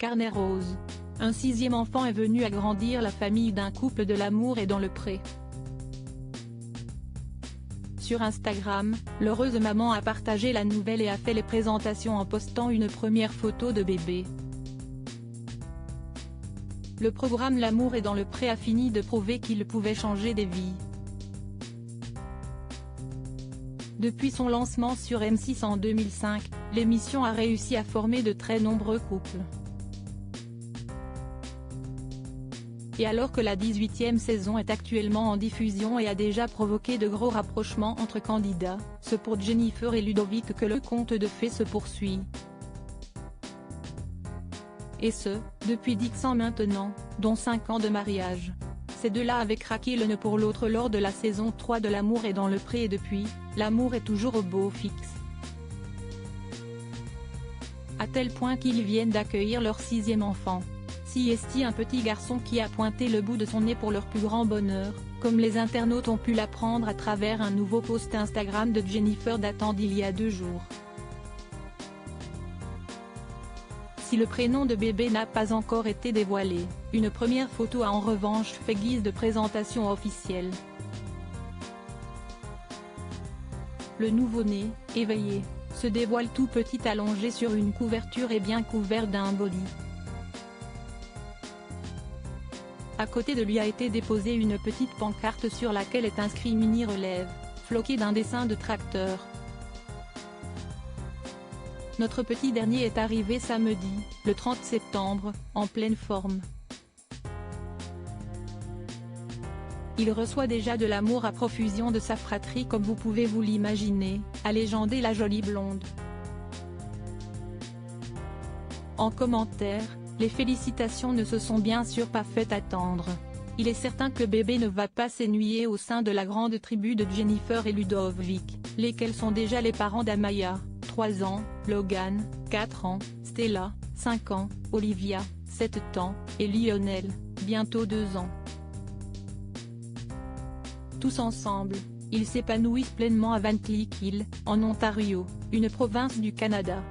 carnet rose. Un sixième enfant est venu agrandir la famille d'un couple de l'Amour et dans le Pré. Sur Instagram, l'heureuse maman a partagé la nouvelle et a fait les présentations en postant une première photo de bébé. Le programme L'Amour est dans le Pré a fini de prouver qu'il pouvait changer des vies. Depuis son lancement sur M6 en 2005, l'émission a réussi à former de très nombreux couples. Et alors que la 18e saison est actuellement en diffusion et a déjà provoqué de gros rapprochements entre candidats, c'est pour Jennifer et Ludovic que le conte de fées se poursuit. Et ce, depuis 10 ans maintenant, dont 5 ans de mariage. Ces deux-là avaient craqué l'un pour l'autre lors de la saison 3 de L'Amour est dans le Pré et depuis, l'amour est toujours au beau fixe. À tel point qu'ils viennent d'accueillir leur sixième enfant. Siesti, un petit garçon qui a pointé le bout de son nez pour leur plus grand bonheur, comme les internautes ont pu l'apprendre à travers un nouveau post Instagram de Jennifer datant d'il y a 2 jours. Si le prénom de bébé n'a pas encore été dévoilé, une première photo a en revanche fait guise de présentation officielle. Le nouveau-né, éveillé, se dévoile tout petit allongé sur une couverture et bien couvert d'un body. À côté de lui a été déposée une petite pancarte sur laquelle est inscrit Mini relève, floqué d'un dessin de tracteur. Notre petit dernier est arrivé samedi, le 30 septembre, en pleine forme. Il reçoit déjà de l'amour à profusion de sa fratrie comme vous pouvez vous l'imaginer, a légendé la jolie blonde. En commentaire, les félicitations ne se sont bien sûr pas fait attendre. Il est certain que bébé ne va pas s'ennuyer au sein de la grande tribu de Jennifer et Ludovic, lesquels sont déjà les parents d'Amaya, 3 ans, Logan, 4 ans, Stella, 5 ans, Olivia, 7 ans, et Lionel, bientôt 2 ans. Tous ensemble, ils s'épanouissent pleinement à Van Cleek Hill, en Ontario, une province du Canada.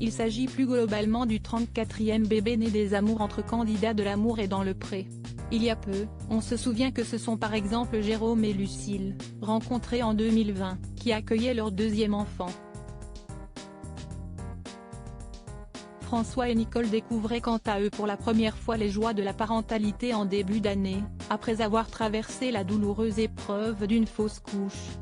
Il s'agit plus globalement du 34e bébé né des amours entre candidats de L'Amour et dans le Pré. Il y a peu, on se souvient que ce sont par exemple Jérôme et Lucille, rencontrés en 2020, qui accueillaient leur deuxième enfant. François et Nicole découvraient quant à eux pour la première fois les joies de la parentalité en début d'année, après avoir traversé la douloureuse épreuve d'une fausse couche.